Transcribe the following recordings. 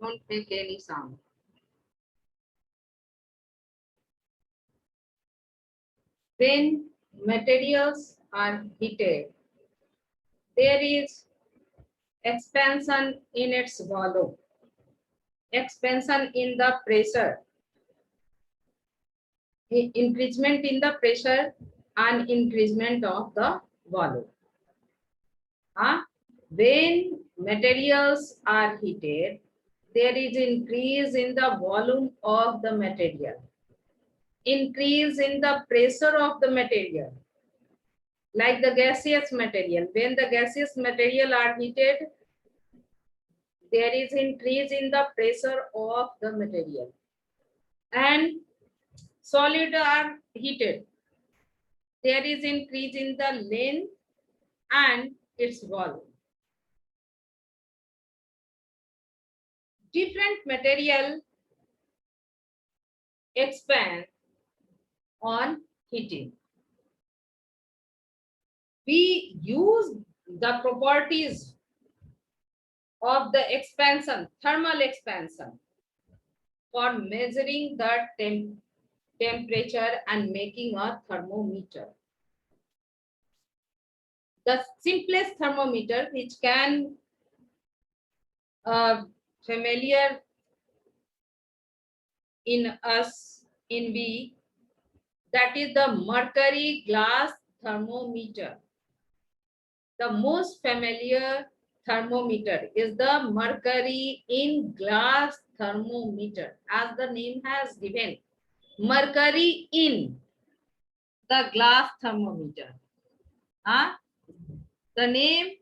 Don't make any sound. When materials are heated, there is expansion in its volume, expansion in the pressure, increasement in the pressure and increasement of the volume. When materials are heated, there is increase in the volume of the material, increase in the pressure of the material, like the gaseous material. When the gaseous material are heated, there is increase in the pressure of the material, and solid are heated, there is increase in the length and its volume. Different material expand on heating. We use the properties of the expansion, thermal expansion, for measuring the temperature and making a thermometer. The simplest thermometer which can familiar in us in we, that is the mercury glass thermometer. The most familiar thermometer is the mercury in glass thermometer, as the name has given, mercury in the glass thermometer. The name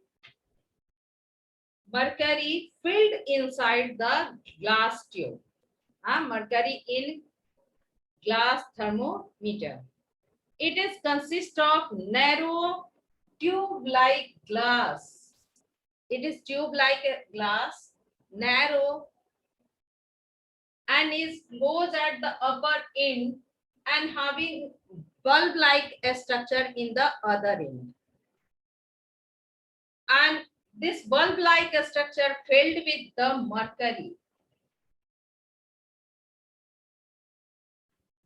mercury filled inside the glass tube. Mercury in glass thermometer. It is consist of narrow tube-like glass. It is tube-like glass, narrow, and is closed at the upper end and having bulb-like structure in the other end. And this bulb-like structure filled with the mercury.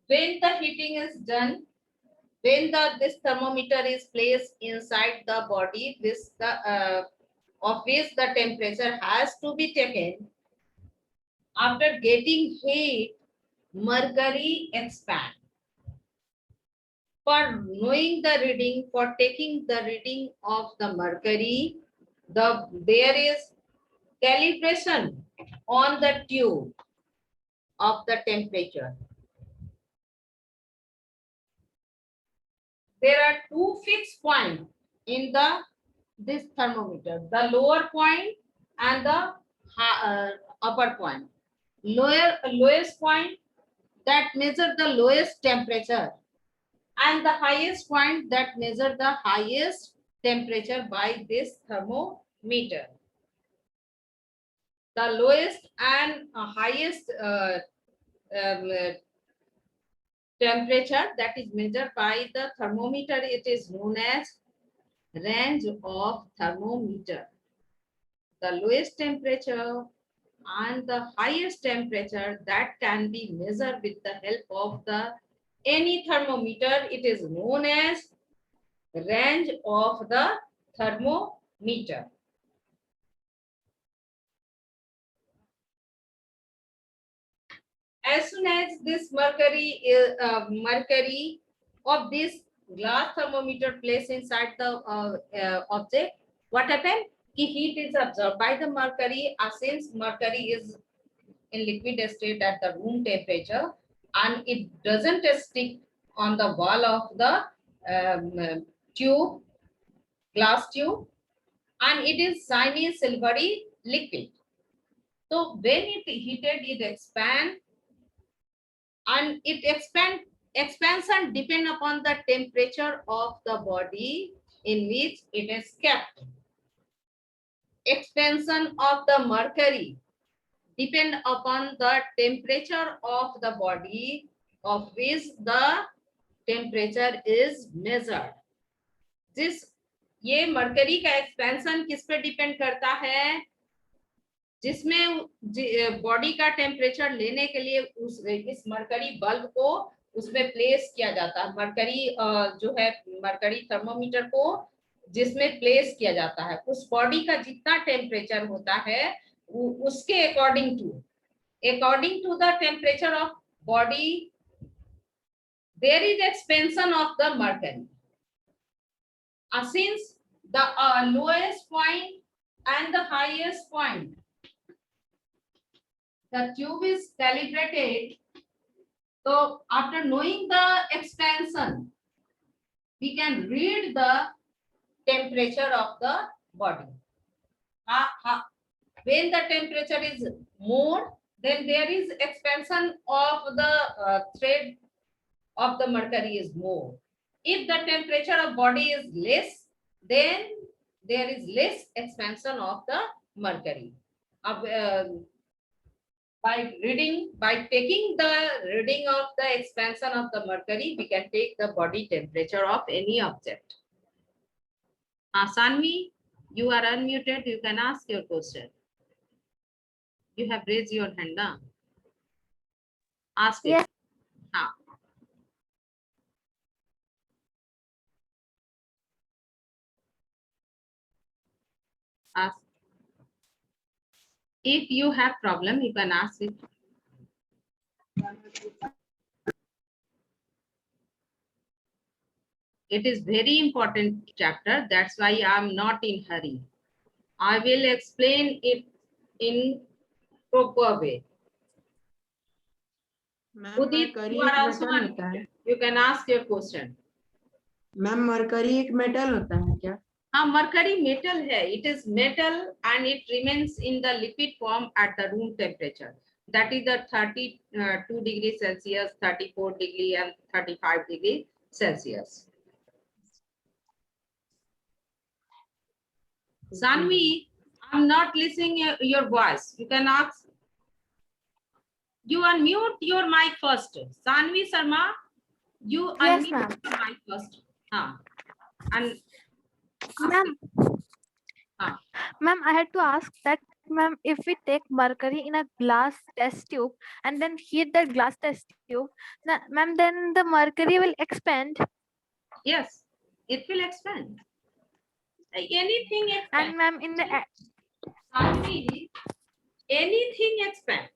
When the heating is done, when this thermometer is placed inside the body, of which the temperature has to be taken, after getting heat, mercury expand. For knowing the reading, for taking the reading of the mercury, there is calibration on the tube of the temperature. There are two fixed points in this thermometer, the lower point and the upper point. Lowest point that measure the lowest temperature, and the highest point that measure the highest temperature by this thermometer. The lowest and highest temperature that is measured by the thermometer, it is known as range of thermometer. The lowest temperature and the highest temperature that can be measured with the help of any thermometer, it is known as range of the thermometer. As soon as this mercury of this glass thermometer placed inside the object, what happened? Heat is absorbed by the mercury. Since mercury is in liquid state at the room temperature, and it doesn't stick on the wall of the tube, glass tube, and it is shiny silvery liquid. So when it heated, it expand, and expansion depend upon the temperature of the body in which it is kept. Expansion of the mercury depend upon the temperature of the body of which the temperature is measured. This ये mercury का expansion किस पे depend करता है, जिसमें body का temperature लेने के लिए इस मरकरी बल्ब को उसमें प्लेस किया जाता है। मरकरी जो है मरकरी थर्मोमीटर को जिसमें प्लेस किया जाता है, उस बॉडी का जितना टेम्परेचर होता है उसके according to the temperature of body there is expansion of the mercury. Since the lowest point and the highest point, the tube is calibrated. So after knowing the expansion, we can read the temperature of the body. When the temperature is more, then there is expansion of the thread of the mercury is more. If the temperature of body is less, then there is less expansion of the mercury. By taking the reading of the expansion of the mercury, we can take the body temperature of any object. Sanvi, you are unmuted. You can ask your question. You have raised your hand now. Ask it. Yes. Ask. If you have problem, you can ask it. It is very important chapter. That's why I'm not in hurry. I will explain it in proper way. Udit, you are also unmuted. You can ask your question. Ma'am mercury एक metal होता है क्या? हाँ, mercury metal है. It is metal and it remains in the liquid form at the room temperature. That is the 32 degrees Celsius, 34 degree and 35 degree Celsius. Sanvi, I'm not listening your voice. You can ask. You unmute your mic first. Sanvi Sharma, you Yes, unmute ma'am. your mic first. And Ma'am, I had to ask that, ma'am, if we take mercury in a glass test tube and then heat that glass test tube, ma'am, then the mercury will expand. yes, it will expand. Anything expand. And ma'am, in the Sanvi, anything expand.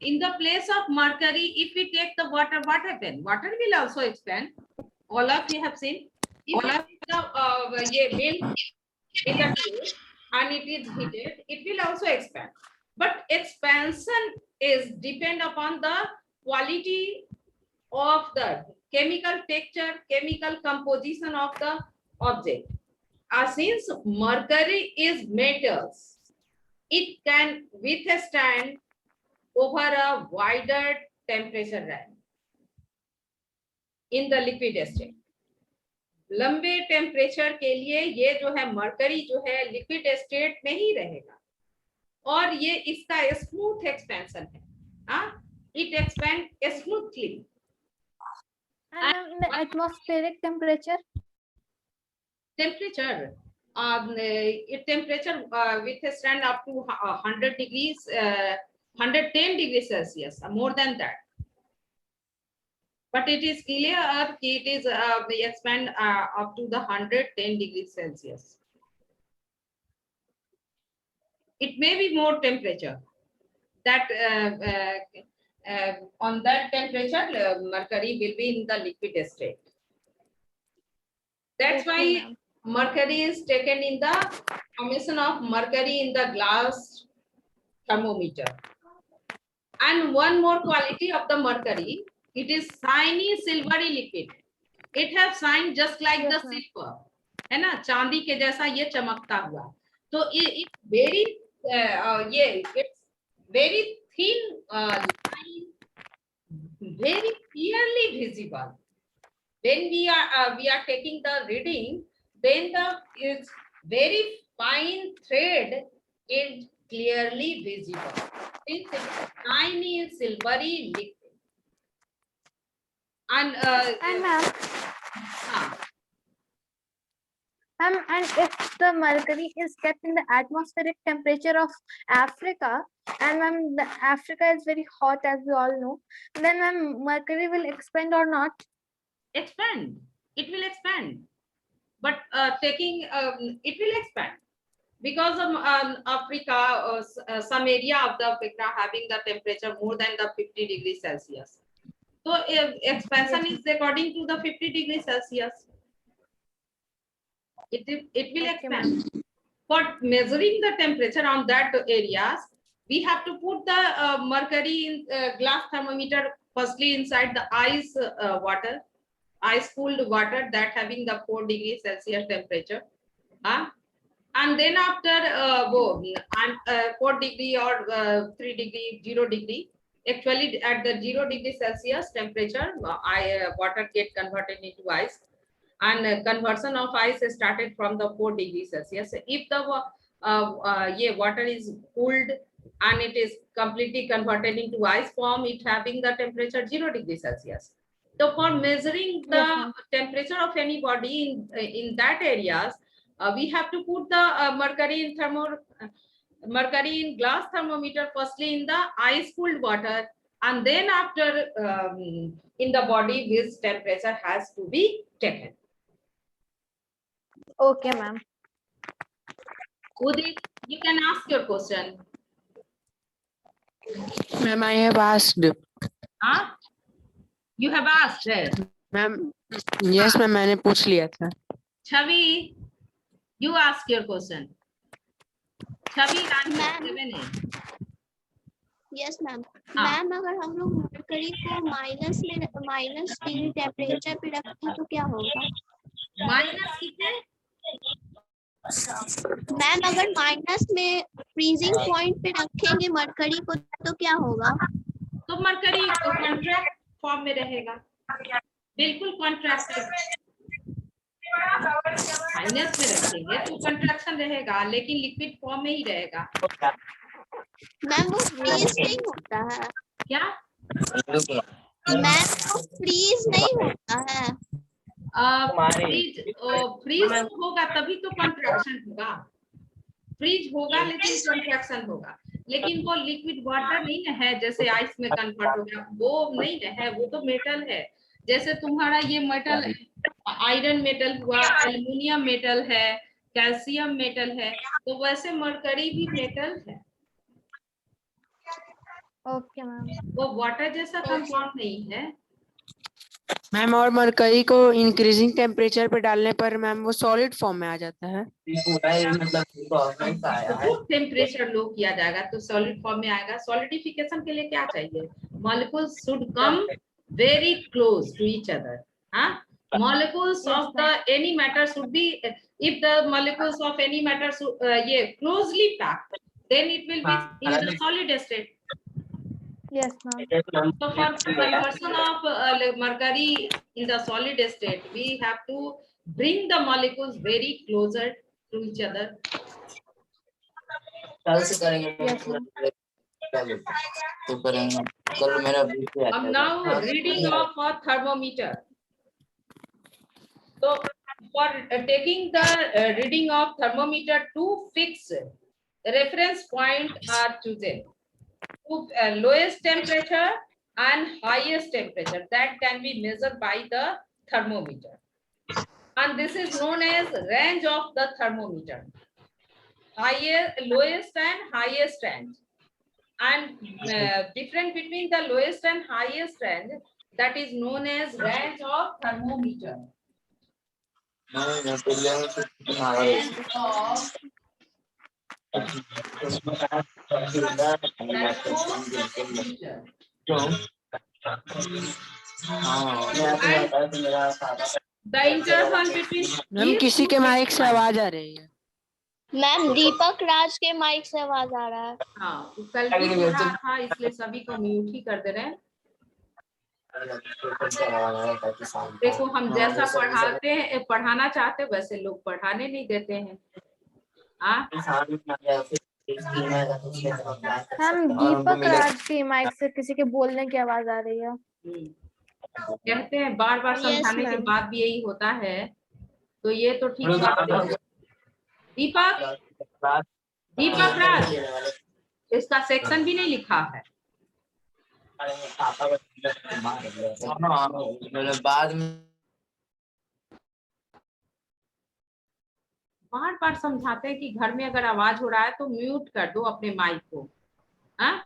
In the place of mercury, if we take the water, what happens? Water will also expand. All of you have seen. If milk in the tube and it is heated, it will also expand. But expansion is depend upon the quality of the chemical texture, chemical composition of the object. Since mercury is metals, it can withstand over a wider temperature range in the liquid state. लंबे temperature के लिए ये जो है mercury जो है liquid state में ही रहेगा और ये इसका स्मूथ एक्सपेंशन है. It expand smoothly. and in the atmospheric temperature. Temperature withstand up to 100 degrees, 110 degrees Celsius, more than that. But it is clear it is expand up to the 110 degrees Celsius. It may be more temperature. That on that temperature, mercury will be in the liquid state. That's why mercury is taken in the formation of mercury in the glass thermometer. And one more quality of the mercury, it is shiny silvery liquid. It have shine just like the silver, है ना, चांदी के जैसा ये चमकता हुआ. तो it's very it's very thin line, very clearly visible. When we are taking the reading, then it's very fine thread is clearly visible. It's tiny silvery liquid. And ma'am, Ma'am, and if the mercury is kept in the atmospheric temperature of Africa, and ma'am, the Africa is very hot as we all know, then ma'am, mercury will expand or not? Expand. It will expand. But it will expand. Because of Africa, some area of the Africa having the temperature more than the 50 degrees Celsius. So expansion is according to the 50 degrees Celsius. It will Okay, expand. For measuring the temperature on that areas, we have to put the mercury in glass thermometer firstly inside the ice cooled water that having the 4 degrees Celsius temperature. And then after 4 degree or 3 degree, 0 degree, actually at the 0 degree Celsius temperature, water get converted into ice, and conversion of ice started from the 4 degrees Celsius. If the water is cooled and it is completely converted into ice form, it having the temperature 0 degrees Celsius. So for measuring the Yes, temperature of any body in that areas, we have to put the mercury in glass thermometer firstly in the ice cooled water, and then after in the body this temperature has to be taken. okay, ma'am. Udit, you can ask your question. Ma'am, I have asked. Huh? You have asked. Ma'am, yes ma'am, मैंने पूछ लिया था. Chavi, you ask your question. Chavi, Ma'am. 7A. Yes ma'am. हाँ. Ma'am अगर हम लोग mercury को minus degree temperature पे रखें तो क्या होगा? माइनस कितने? मैम अगर माइनस में फ्रीजिंग पॉइंट पे रखेंगे मरकरी को तो क्या होगा? तो मरकरी कॉन्ट्रैक्ट फॉर्म में रहेगा, बिल्कुल कॉन्ट्रैक्टेड. माइनस में रखेंगे तो कंट्रैक्शन रहेगा, लेकिन लिक्विड फॉर्म में ही रहेगा. मैम वो फ्रीज नहीं होता है. क्या? मैम वो फ्रीज नहीं होता है. फ्रीज होगा तभी तो कंट्रैक्शन होगा. फ्रीज होगा लेकिन कंट्रैक्शन होगा, लेकिन वो लिक्विड वाटर नहीं ना है जैसे आइस में कन्वर्ट हो गया, वो नहीं है, वो तो मेटल है. जैसे तुम्हारा ये मेटल आयरन मेटल हुआ, एल्युमिनियम मेटल है, कैल्शियम मेटल है, तो वैसे मरकरी भी मेटल है. Okay ma'am. वो वाटर जैसा कंपाउंड नहीं है. मैम और मरकरी को इंक्रीजिंग टेम्परेचर पे डालने पर मैम वो सॉलिड फॉर्म में आ जाता है. टेम्परेचर लो किया जाएगा तो सॉलिड फॉर्म में आएगा. सॉलिडिफिकेशन के लिए क्या चाहिए? Molecules should come very close to each other. Molecules of the any matter should be, if the molecules of any matter closely packed, then it will be in the solid state. Yes, ma'am. So for conversion of mercury in the solid state, we have to bring the molecules very closer to each other. Yes, ma'am. Now reading of a thermometer. So for taking the reading of thermometer, two fixed reference point are chosen. Lowest temperature and highest temperature that can be measured by the thermometer, and this is known as range of the thermometer. Lowest and highest range, and difference between the lowest and highest range, that is known as range of thermometer. Range of thermometer. The interval between. Ma'am किसी के mic से आवाज आ रही है. Ma'am दीपक राज के mic से आवाज आ रहा है. हाँ, कल भी हो रहा था इसलिए सभी को म्यूट ही कर दे रहे हैं. देखो हम जैसा पढ़ाते हैं, पढ़ाना चाहते वैसे लोग पढ़ाने नहीं देते हैं. हम दीपक राज के माइक से किसी के बोलने की आवाज आ रही है. कहते हैं बार बार समझाने के बाद भी यही होता है. तो ये तो ठीक बात है। दीपक दीपक राज, इसका सेक्शन भी नहीं लिखा है। बाद में बार बार समझाते हैं कि घर में अगर आवाज हो रहा है तो म्यूट कर दो अपने माइक को। हाँ,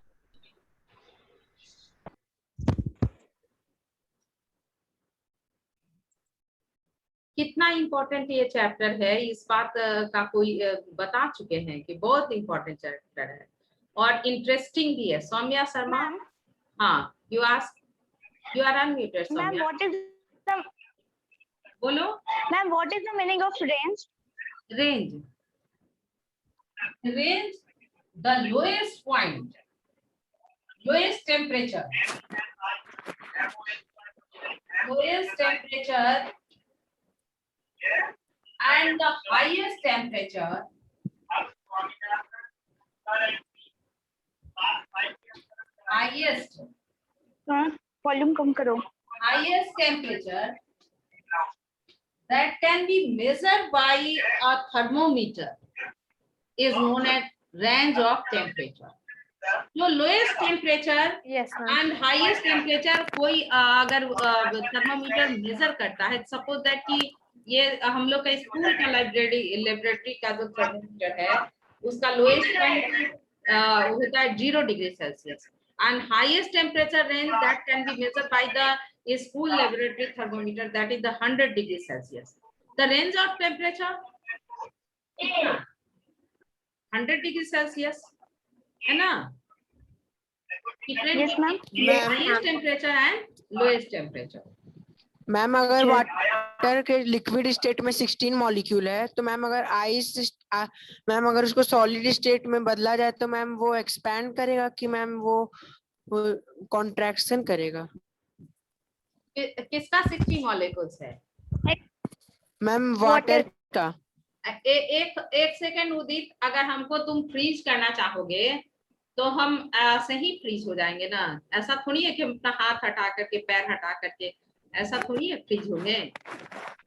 कितना इम्पोर्टेंट ये चैप्टर है, इस बात का कोई बता चुके हैं कि बहुत इम्पोर्टेंट चैप्टर है और इंटरेस्टिंग भी है। सौम्या शर्मा, हाँ, you are unmuted Ma'am, Saumya, what is the बोलो। ma'am? What is the meaning of range? Range, the lowest point, lowest temperature and the highest temperature Volume कम करो. highest temperature that can be measured by a thermometer is known as range of temperature. जो lowest temperature Yes, ma'am. And highest temperature कोई अगर thermometer major करता है, suppose that कि ये हम लोग का स्कूल का लेबोरेटरी का जो थर्मामीटर है उसका लोएस्ट पॉइंट होता है 0 degree Celsius and highest temperature range that can be measured by the school laboratory thermometer that is the 100 degree Celsius. The range of temperature 100 degree Celsius है ना. Yes, ma'am. Highest temperature and lowest temperature. Ma'am अगर water के liquid state में 16 molecule है तो ma'am अगर ma'am अगर उसको सॉलिड स्टेट में बदला जाए तो मैम वो एक्सपैंड करेगा कि मैम वो कॉन्ट्रैक्शन करेगा? किसका 60 मॉलिक्यूल्स है? मैम वाटर का. एक सेकेंड उदित, अगर हमको तुम फ्रीज करना चाहोगे तो हम ऐसे ही फ्रीज हो जाएंगे ना. ऐसा थोड़ी है कि हम अपना हाथ हटा करके पैर हटा करके ऐसा थोड़ी है फ्रीज होंगे.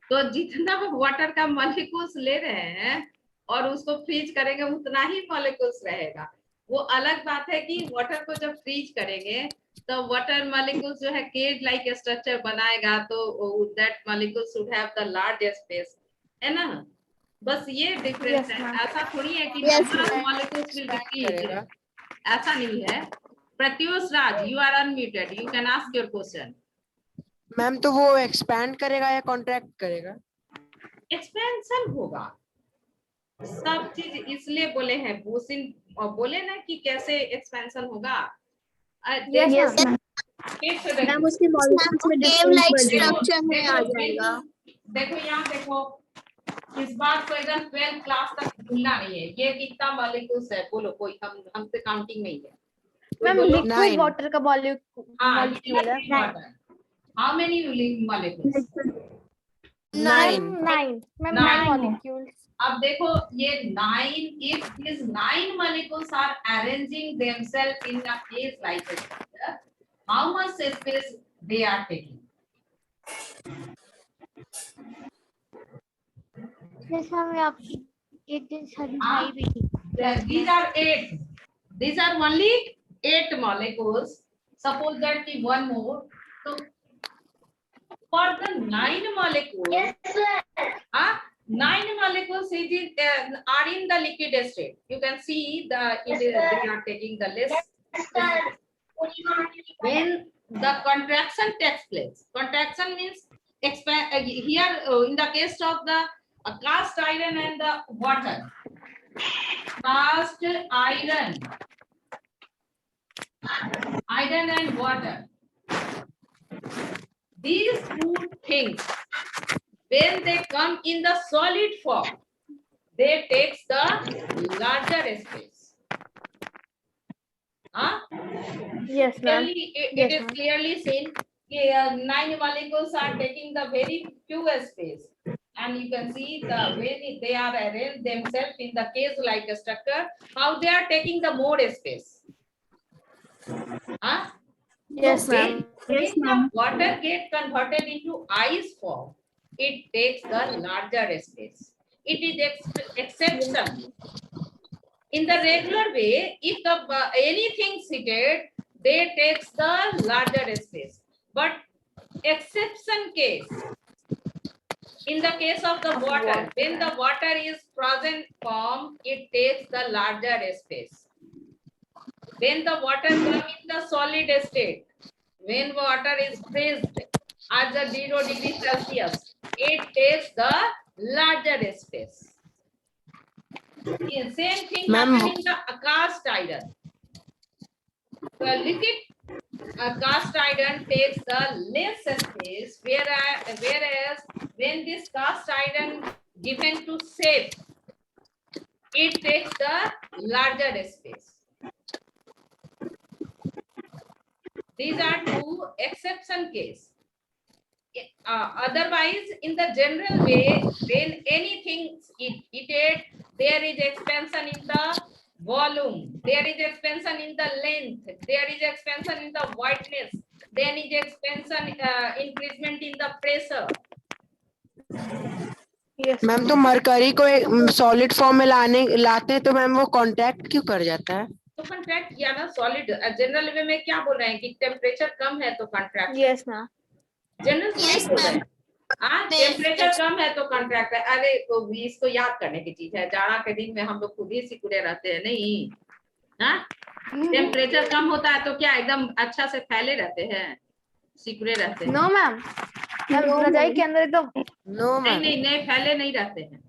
तो जितना वाटर का मॉलिक्यूल्स ले रहे हैं और उसको फ्रीज करेंगे उतना ही मॉलिक्यूल्स रहेगा. वो अलग बात है कि वाटर को जब फ्रीज करेंगे तो वाटर मॉलिक्यूल्स जो है केज लाइक स्ट्रक्चर बनाएगा तो that molecules should have the large space, है ना. बस ये डिफरेंस Yes, है. ma'am. ऐसा थोड़ी है कि Yes, मॉलिक्यूल्स विल डिक्रीज, करेगा. ऐसा नहीं है. Pratyush Raj, you are unmuted, you can ask your question. Ma'am तो वो एक्सपैंड करेगा या कॉन्ट्रैक्ट करेगा? एक्सपेंशन होगा. सब चीज इसलिए बोले हैं भूषण और बोले ना कि कैसे एक्सपेंशन होगा. Yes, Yes, ma'am. ma'am. Ma'am उसके मॉलिक्यूल्स में केव लाइक स्ट्रक्चर में आ जाएगा. देखो यहाँ देखो, इस बात को एकदम 12th क्लास तक भूलना नहीं है. ये कितना मॉलिक्यूल्स है बोलो, कोई हमसे काउंटिंग नहीं है. मैम बोलो. लिक्विड 9. वाटर का मॉलिक्यूल है. How many molecules? 9. 9. Ma'am 9 Nine. Molecules. अब देखो ये 9, if these 9 molecules are arranging themselves in a case like a structure, how much space they are taking? जैसे हमें आप एक दिन समझाई भी थी. These are 8. These are only 8 molecules. Suppose that the one more. So for the 9 molecules, Yes, sir. 9 molecules are in the liquid state. You can see they are taking the list. When the contraction takes place, contraction means expand. Here in the case of the cast iron and the water, cast iron and water. These two things, when they come in the solid form, they takes the larger space. Yes, ma'am. It Yes, is ma'am. clearly seen. 9 molecules are taking the very few space, and you can see the way they are arranged themselves in the case-like structure. How they are taking the more space. Yes, So ma'am. when the water get converted into ice form, it takes the larger space. It is exception. In the regular way, if the anything heated, they takes the larger space. But exception case, in the case of the water, when the water is frozen form, it takes the larger space. When the water comes in the solid state, when water is freezed at the 0 degree Celsius, it takes the larger space. The same thing happens in the cast iron. The liquid cast iron takes the less space, whereas when this cast iron given to shape, it takes the larger space. These are two exception case. Otherwise, in the general way, when anything is heated, there is expansion in the volume, there is expansion in the length, there is expansion in the whiteness, then is expansion increment in the pressure. Yes. Ma'am तो mercury को solid form में लाते हैं तो ma'am वो contact क्यों कर जाता है? तो कंट्रैक्ट किया ना सॉलिड। जनरल वे में क्या बोल रहे हैं कि टेम्परेचर कम है तो contract. Yes, ma'am. General Yes, बोल रहे हैं ma'am. टेम्परेचर कम है तो कंट्रैक्ट है। अरे तो इसको याद करने की चीज है, जाड़ा के दिन में हम लोग खुद ही सिकुड़े रहते हैं नहीं? हाँ, टेम्परेचर कम होता है तो क्या एकदम अच्छा से फैले रहते हैं, सिकुड़े रहते हैं? No, ma'am. मैम रजाई के अंदर एकदम नो नहीं मैम, नहीं नहीं, फैले नहीं रहते हैं,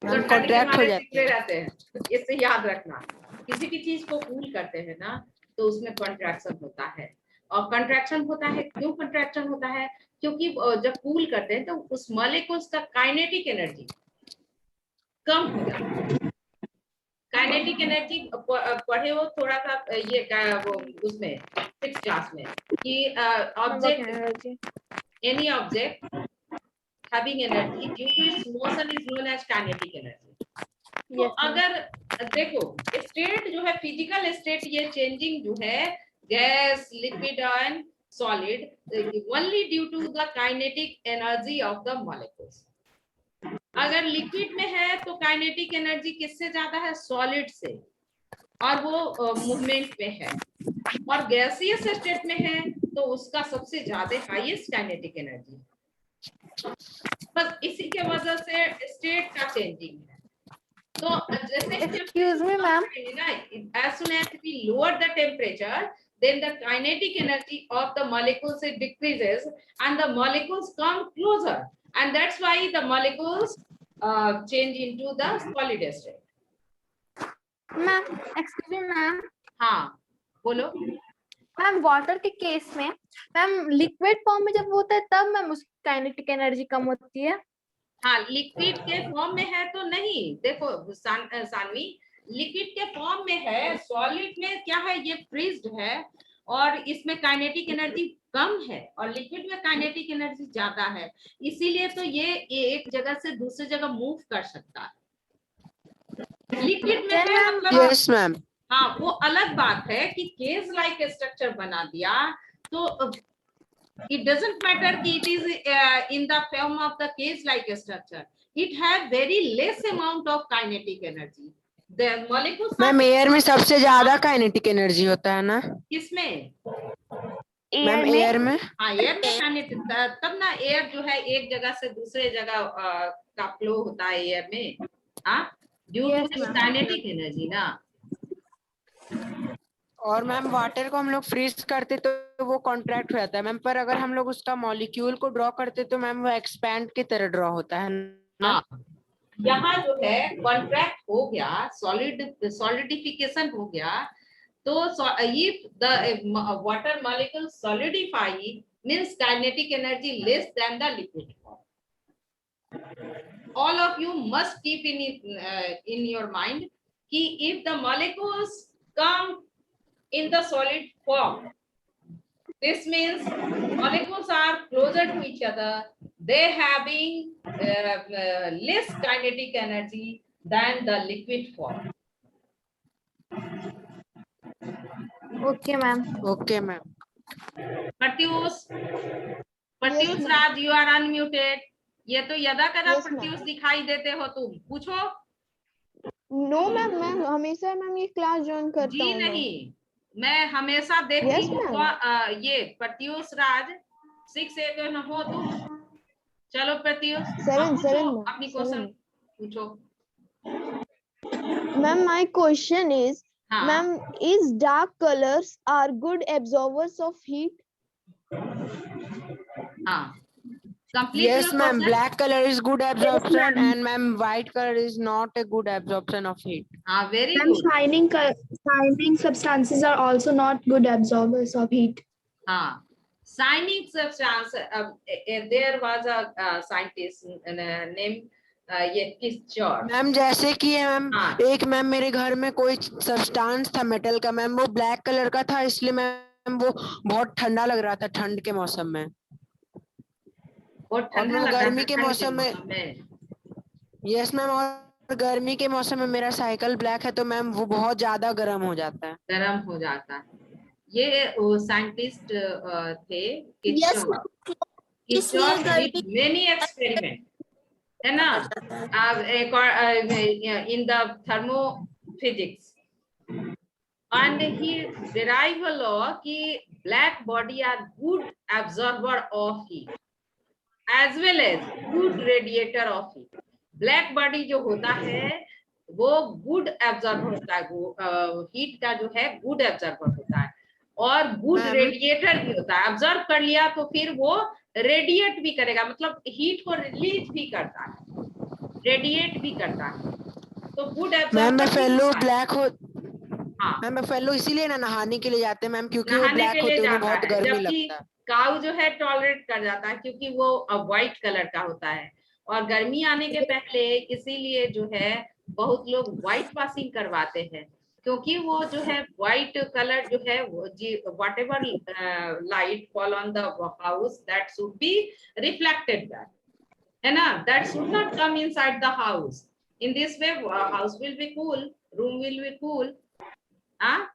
मैम तो कॉन्ट्रैक्ट हो जाते सिकुड़े रहते हैं। इससे याद रखना, किसी भी चीज को कूल करते हैं ना तो उसमें कॉन्ट्रैक्शन होता है। और कॉन्ट्रैक्शन होता है, क्यों कॉन्ट्रैक्शन होता है? क्योंकि जब कूल करते हैं तो उस मॉलिक्यूल्स का काइनेटिक एनर्जी कम हो जाता है। काइनेटिक एनर्जी पढ़े हो थोड़ा सा ये वो उसमें 6th क्लास में कि object, any object having energy due to its motion is known as kinetic energy. तो अगर देखो स्टेट जो है, फिजिकल स्टेट, ये चेंजिंग जो है gas, liquid and solid, only due to the kinetic energy of the molecules. अगर liquid में है तो काइनेटिक एनर्जी किससे ज्यादा है? सॉलिड से, और वो मूवमेंट में है। और गैसियस स्टेट में है तो उसका सबसे ज्यादा हाईएस्ट काइनेटिक एनर्जी। बस इसी के वजह से स्टेट का चेंजिंग है। तो जैसे Excuse me, ma'am. as soon as we lower the temperature, then the kinetic energy of the molecules it decreases and the molecules come closer, and that's why the molecules change into the solid state. Ma'am excuse me ma'am, हाँ बोलो। Ma'am water के case में ma'am liquid form में जब होता है तब ma'am उसकी काइनेटिक एनर्जी कम होती है। हाँ, लिक्विड के फॉर्म में है तो नहीं। देखो सानवी, लिक्विड के फॉर्म में है, सॉलिड में क्या है, ये फ्रीज्ड है और इसमें काइनेटिक एनर्जी कम है, और लिक्विड में काइनेटिक एनर्जी ज्यादा है। इसीलिए तो ये एक जगह से दूसरी जगह मूव कर सकता है। लिक्विड में है मतलब यस मैम, हाँ, वो अलग बात है कि केज लाइक स्ट्रक्चर बना दिया तो it doesn't matter कि it is in the form of the cage like structure, it have very less amount of kinetic energy. The molecules ma'am air में सबसे ज्यादा काइनेटिक एनर्जी होता है ना? किसमें? मैम एयर में, हाँ, एयर में kinetic, तब ना एयर जो है एक जगह से दूसरे जगह का फ्लो होता है एयर में, हाँ, ड्यू टू काइनेटिक एनर्जी ना। और मैम वाटर को हम लोग फ्रीज करते तो वो कॉन्ट्रैक्ट हो जाता है मैम, पर अगर हम लोग उसका मॉलिक्यूल को ड्रॉ करते तो मैम वो एक्सपैंड की तरह ड्रॉ होता है ना? हाँ, यहाँ जो है कॉन्ट्रैक्ट हो गया, सॉलिडिफिकेशन हो गया, तो if the water molecule solidify means kinetic energy less than the liquid form. All of you must keep in your mind कि if the molecules come in the solid form, this means molecules are closer to each other, they having less kinetic energy than the liquid form. Okay ma'am. Okay ma'am. Pratyush, Raj, you are unmuted. ये तो यदा कदा Yes, ma'am. Pratyush दिखाई देते हो तुम, पूछो। No ma'am, मैं हमेशा मैम ये क्लास ज्वाइन करता जी हूँ मैम। नहीं, मैं हमेशा देखती Yes, हूँ। ma'am. ये प्रत्युष राज 6 हो तुम। चलो प्रत्युष, Seven, पूछो seven, ma'am. अपनी क्वेश्चन Seven. पूछो। Ma'am, my question is, हाँ ma'am, is dark colors are good absorbers of heat? हाँ, complete Yes, your ma'am. Question. Black color is good absorption, ma'am. and ma'am, white color is not a good absorption of heat. हाँ, very Ma'am, good. shining substances are also not good absorbers of heat. हाँ, shining substance. There was a scientist named ये किस्चर। Ma'am जैसे कि ma'am हाँ। एक ma'am मेरे घर में कोई सब्सटेंस था मेटल का मैम, वो ब्लैक कलर का था, इसलिए मैम वो बहुत ठंडा लग रहा था ठंड के मौसम में। बहुत और ठंडा मैं लग रहा गर्मी था के ठंड मौसम में, यस मैम, और गर्मी के मौसम में मेरा साइकिल ब्लैक है तो मैम वो बहुत ज्यादा गर्म हो जाता है। गर्म हो जाता है। ये वो साइंटिस्ट थे किस्चर। किस्चर did many experiment, है ना, in the thermophysics, and he derived a law कि black body are good absorber of heat as well as good radiator of heat. Black body जो होता है वो गुड एब्जॉर्बर होता है, हीट का जो है गुड एब्जॉर्बर होता है, और गुड मैम। रेडिएटर भी होता है। एब्जॉर्ब कर लिया तो फिर वो रेडिएट भी करेगा, मतलब हीट को रिलीज भी करता है, रेडिएट भी करता है। तो गुड मैम एब्जॉर्बर मैं भी फेलो होता है। ब्लैक हो, हाँ, मैम मैं फेलो इसीलिए ना नहाने के लिए जाते हैं मैम, क्योंकि वो नहाने ब्लैक के लिए होते हैं, उन्हें जाता बहुत है, गर्मी जबकि लगता है। काऊ जो है टॉलरेट कर जाता है क्योंकि वो व्हाइट कलर का होता है, और गर्मी आने के पहले इसीलिए जो है बहुत लोग व्हाइट वॉशिंग करवाते हैं, क्योंकि वो जो है व्हाइट कलर जो है what ever light fall on the house that should be reflected back, है ना, that should not come inside the house. In this way house will be cool, room will be cool. हाँ,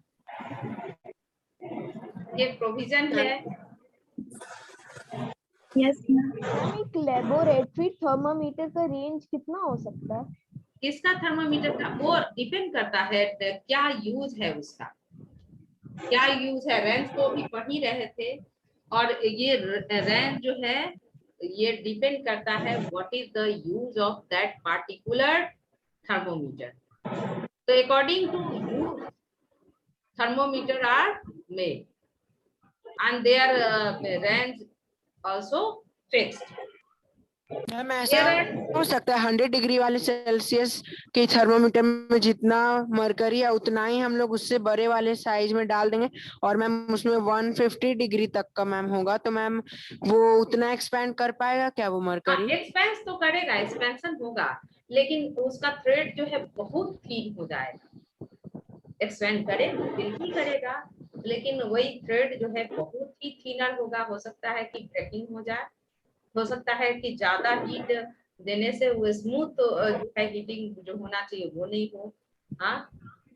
ये provision है। Yes, ma'am. Ma'am एक laboratory thermometer का range कितना हो सकता है? किसका थर्मामीटर का? वो डिपेंड करता है क्या यूज है उसका, क्या यूज है। रेंज तो अभी पढ़ ही रहे थे, और ये रेंज जो है ये डिपेंड करता है what is the use of that particular thermometer. तो according to use thermometer are made and their range also fixed. Ma'am ऐसा There are हो सकता है 100 डिग्री वाले सेल्सियस के थर्मोमीटर में जितना मरकरी है उतना ही हम लोग उससे बड़े वाले साइज में डाल देंगे, और मैम उसमें 150 डिग्री तक का मैम होगा, तो मैम वो उतना एक्सपैंड कर पाएगा क्या वो मरकरी? एक्सपेंस तो करेगा, एक्सपेंशन होगा, लेकिन उसका थ्रेड जो है बहुत थीन हो जाएगा। एक्सपेंड करेगा, बिल्कुल करेगा, लेकिन वही थ्रेड जो है बहुत ही थीनर होगा। हो सकता है कि ब्रेकिंग हो जाए, हो सकता है कि ज्यादा हीट देने से वो स्मूथ जो है हीटिंग जो होना चाहिए वो नहीं हो। हाँ,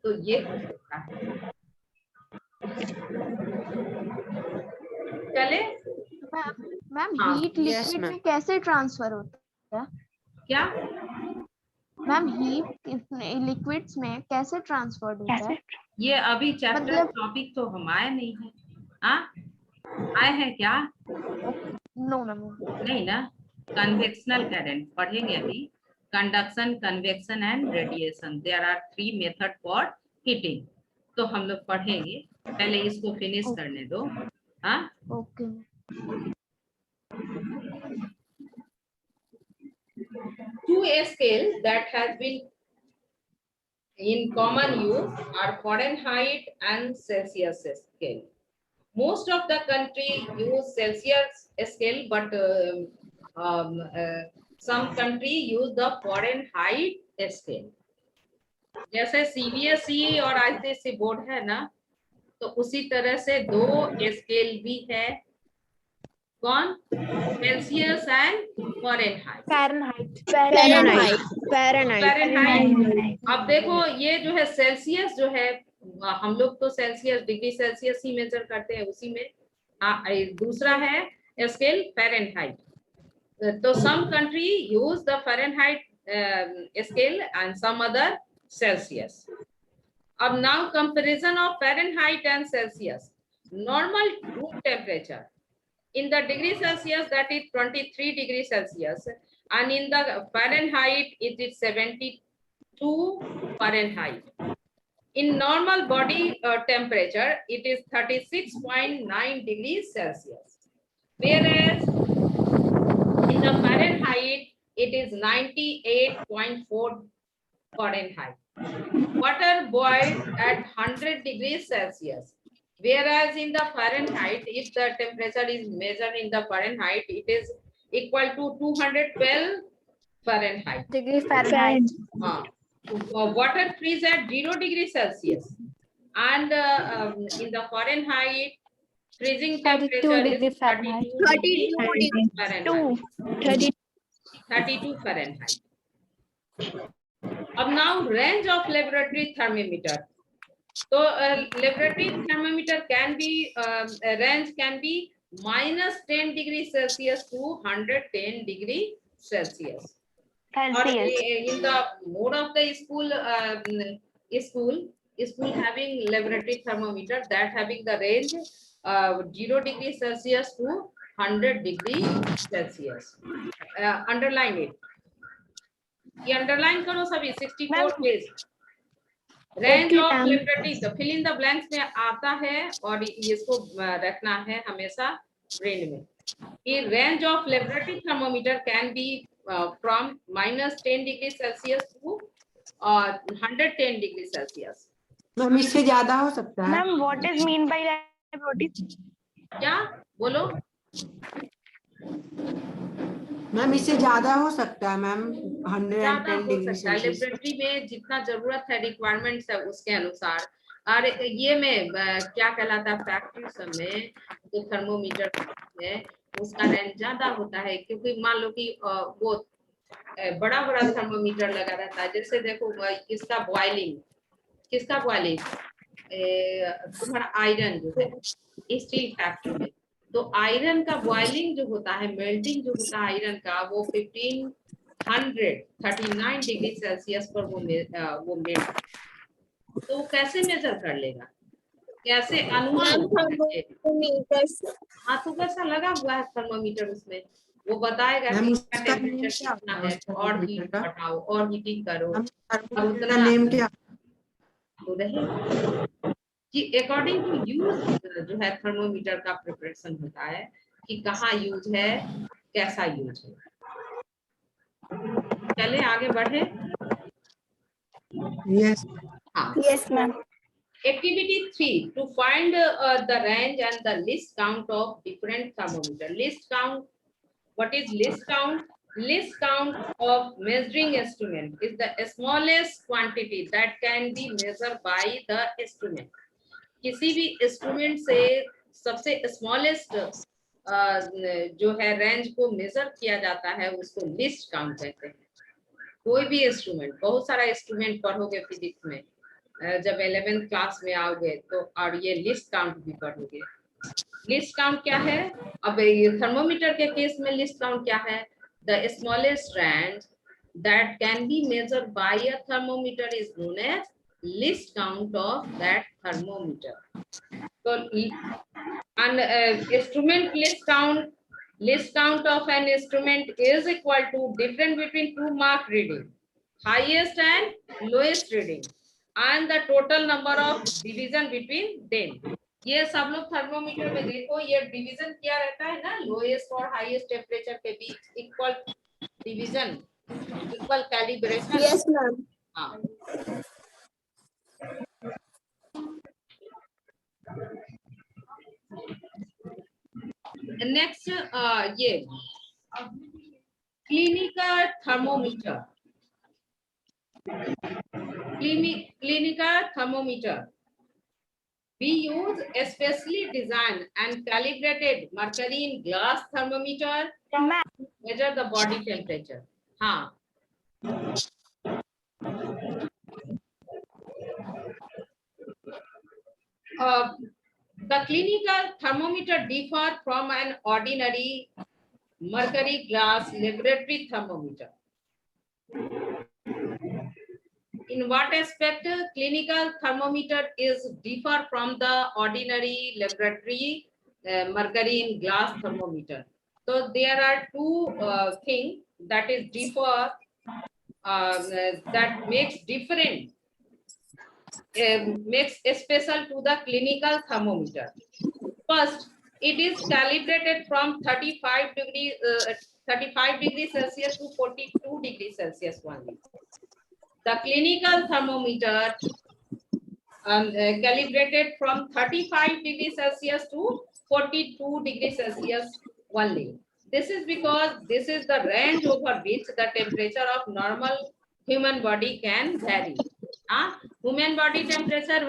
तो ये हो सकता है। चले मैम हाँ, हीट yes, लिक्विड ma'am. में कैसे ट्रांसफर होता है? क्या मैम हीट लिक्विड्स में कैसे ट्रांसफर होता है? ये अभी चैप्टर मतलब- टॉपिक तो हम आए नहीं है। हाँ, आए हैं क्या? No ma'am. नहीं ना। कन्वेक्शनल करंट पढ़ेंगे अभी। Conduction, convection and radiation, there are 3 method for heating, तो हम लोग पढ़ेंगे। पहले इसको फिनिश करने दो। हाँ, okay. two scale that has been in common use are Fahrenheit and Celsius scale. Most of the country use Celsius scale, but some country use the Fahrenheit scale. जैसे CBSE और ICSE बोर्ड है ना, तो उसी तरह से 2 scale भी है। कौन? Celsius and Fahrenheit. फ़ारेनहाइट। अब देखो ये जो है सेल्सियस जो है, हम लोग तो सेल्सियस डिग्री सेल्सियस ही मेजर करते हैं उसी में। दूसरा है scale Fahrenheit, So some country use the Fahrenheit scale and some other Celsius. Now comparison of Fahrenheit and Celsius. Normal room temperature in the degree Celsius, that is 23 degrees Celsius, and in the Fahrenheit it is 72 Fahrenheit. In normal body temperature, it is 36.9 degrees Celsius, whereas in the Fahrenheit, it is 98.4 Fahrenheit. Water boils at 100 degrees Celsius, whereas in the Fahrenheit, if the temperature is measured in the Fahrenheit, it is equal to 212 Fahrenheit. Degree Fahrenheit. Water freezes at 0 degrees Celsius, and in the Fahrenheit, freezing 32 temperature degree is Fahrenheit. 32 degrees Fahrenheit. 32 Fahrenheit. Now range of laboratory thermometer. So laboratory thermometer can be range can be minus 10 degrees Celsius to 110 degree Celsius. Or in the mode of the school having laboratory thermometer that having the range 0 degree Celsius to 100 degree Celsius. Underline it. ये underline करो सभी 64 page. Range of laboratory, तो fill in the blanks में आता है और इसको रखना है हमेशा brain में. कि range of laboratory thermometer can be from minus 10 degrees Celsius to 110 degrees Celsius. Ma'am इससे ज्यादा हो सकता है. Ma'am, what is mean by laboratory? क्या बोलो? मैम इससे ज्यादा हो सकता है मैम. ज्यादा 110 हो डिग्री सकता है सेल्सियस. लेबोरेटरी में जितना जरूरत है रिक्वायरमेंट्स है उसके अनुसार. और ये में क्या कहलाता है फैक्ट्री सब में जो थर्मोमीटर है उसका रेंज ज्यादा होता है क्योंकि मान लो कि वो बड़ा बड़ा थर्मोमीटर लगा रहता है. जैसे देखो किसका बॉइलिंग तुम्हारा आयरन जो है स्टील फैक्ट्री में, तो आयरन का बॉइलिंग जो होता है मेल्टिंग जो होता है आयरन का वो 1539 डिग्री सेल्सियस पर वो मेल्ट. तो कैसे मेजर कर लेगा, कैसे अनुमान. हाँ तो कैसा लगा हुआ है थर्मोमीटर उसमें वो बताएगा कि इसका टेम्परेचर कितना है और हीट बढ़ाओ और हीटिंग करो. थर्मोमीटर का नेम क्या? तो रहे कि अकॉर्डिंग टू यूज जो है थर्मोमीटर का प्रिपरेशन होता है कि कहाँ यूज है कैसा यूज है. चले आगे बढ़े. यस. हाँ. Yes, ma'am. Activity 3 to find the range and the list count of different thermometer. List count. What is list count? List count of measuring instrument is the smallest quantity that can be measured by the instrument. किसी भी instrument से सबसे smallest जो है range को major किया जाता है उसको लिस्ट काउंट कहते हैं. कोई भी इंस्ट्रूमेंट, बहुत सारा इंस्ट्रूमेंट पढ़ोगे फिजिक्स में जब 11th क्लास में आओगे तो, और ये लिस्ट काउंट भी पढ़ोगे. लिस्ट काउंट क्या है? अब थर्मोमीटर के केस में लिस्ट काउंट क्या है? The smallest range that can be measured by a thermometer is known as list count of that thermometer. So an instrument list count of an instrument is equal to difference between two mark reading, highest and lowest reading, and the total number of division between them. ये सब लोग thermometer में देखो ये division किया रहता है ना, लोएस्ट और हाईएस्ट टेम्परेचर के बीच equal division, equal calibration. Yes, ma'am. हाँ. नेक्स्ट ये clinical thermometer. Clinical thermometer. We use especially designed and calibrated mercury in glass thermometer to measure the body temperature. हाँ. The clinical thermometer differ from an ordinary mercury glass laboratory thermometer. In what aspect clinical thermometer is differ from the ordinary laboratory mercury in glass thermometer? So there are two things that is differ that makes different, makes special to the clinical thermometer. First, it is calibrated from 35 degrees Celsius to 42 degrees Celsius only. The clinical thermometer calibrated from 35 degrees Celsius to 42 degrees Celsius only. This is because this is the range over which the temperature of normal human body can vary. Human body temperature